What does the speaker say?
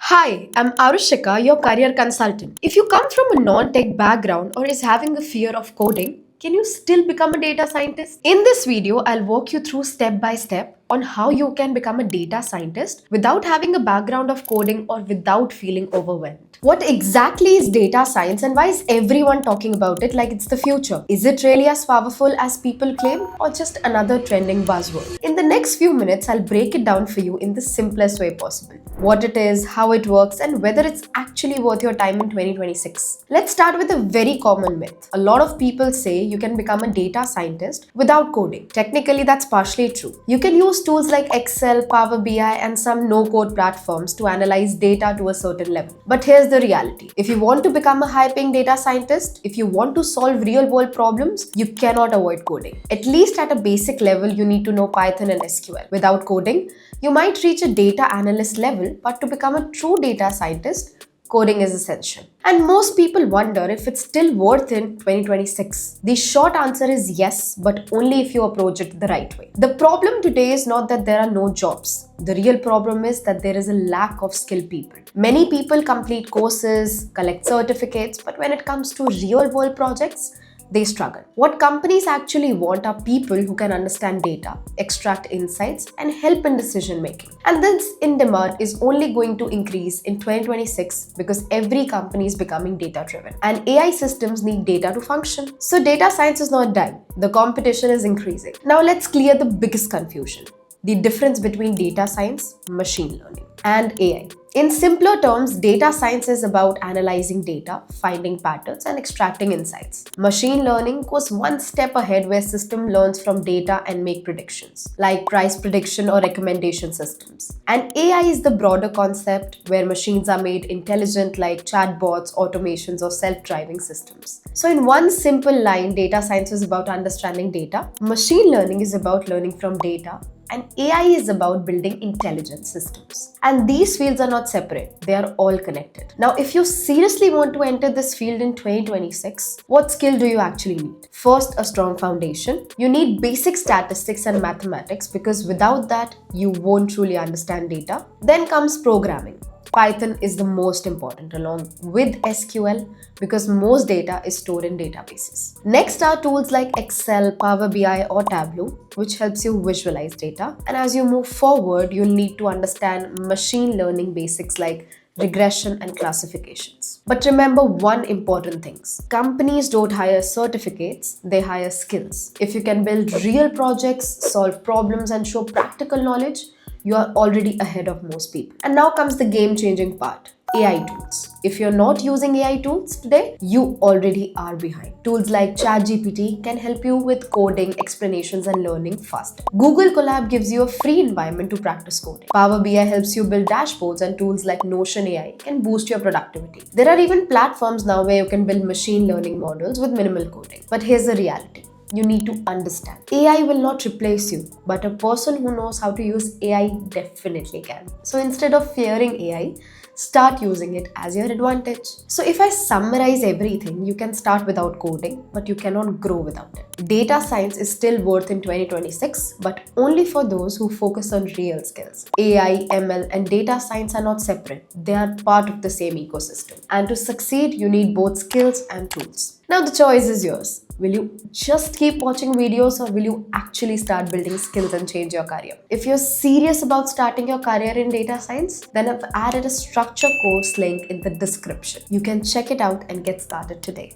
Hi, I'm Arushika, your career consultant. If you come from a non-tech background or is having a fear of coding, can you still become a data scientist? In this video, I'll walk you through step by step on how you can become a data scientist without having a background of coding or without feeling overwhelmed. What exactly is data science and why is everyone talking about it like it's the future? Is it really as powerful as people claim or just another trending buzzword? In the next few minutes, I'll break it down for you in the simplest way possible. What it is, how it works, and whether it's actually worth your time in 2026. Let's start with a very common myth. A lot of people say you can become a data scientist without coding. Technically, that's partially true. You can use tools like Excel, Power BI, and some no-code platforms to analyze data to a certain level. But here's the reality. If you want to become a high-paying data scientist, if you want to solve real-world problems, you cannot avoid coding. At least at a basic level, you need to know Python and SQL. Without coding, you might reach a data analyst level, but to become a true data scientist, coding is essential. And most people wonder if it's still worth in 2026. The short answer is yes, but only if you approach it the right way. The problem today is not that there are no jobs. The real problem is that there is a lack of skilled people. Many people complete courses, collect certificates, but when it comes to real world projects, they struggle. What companies actually want are people who can understand data, extract insights, and help in decision making. And this in demand is only going to increase in 2026 because every company is becoming data driven. And AI systems need data to function. So data science is not dying. The competition is increasing. Now let's clear the biggest confusion. The difference between data science, machine learning, and AI. In simpler terms, data science is about analyzing data, finding patterns, and extracting insights. Machine learning goes one step ahead where system learns from data and make predictions, like price prediction or recommendation systems. And AI is the broader concept where machines are made intelligent like chatbots, automations, or self-driving systems. So in one simple line, data science is about understanding data, machine learning is about learning from data, and AI is about building intelligent systems. And these fields are not separate, they are all connected. Now, if you seriously want to enter this field in 2026, what skill do you actually need? First, a strong foundation. You need basic statistics and mathematics because without that, you won't truly understand data. Then comes programming. Python is the most important along with SQL because most data is stored in databases. Next are tools like Excel, Power BI or Tableau, which helps you visualize data. And as you move forward, you'll need to understand machine learning basics like regression and classifications. But remember one important thing. Companies don't hire certificates, they hire skills. If you can build real projects, solve problems and show practical knowledge, you are already ahead of most people. And now comes the game-changing part. AI tools. If you're not using AI tools today, you already are behind. Tools like ChatGPT can help you with coding, explanations, and learning faster. Google Colab gives you a free environment to practice coding. Power BI helps you build dashboards, and tools like Notion AI can boost your productivity. There are even platforms now where you can build machine learning models with minimal coding. But here's the reality. You need to understand. AI will not replace you, but a person who knows how to use AI definitely can. So instead of fearing AI, start using it as your advantage. So if I summarize everything, you can start without coding, but you cannot grow without it. Data science is still worth in 2026, but only for those who focus on real skills. AI, ML, and data science are not separate. They are part of the same ecosystem. And to succeed, you need both skills and tools. Now the choice is yours. Will you just keep watching videos or will you actually start building skills and change your career? If you're serious about starting your career in data science, then I've added a structure course link in the description. You can check it out and get started today.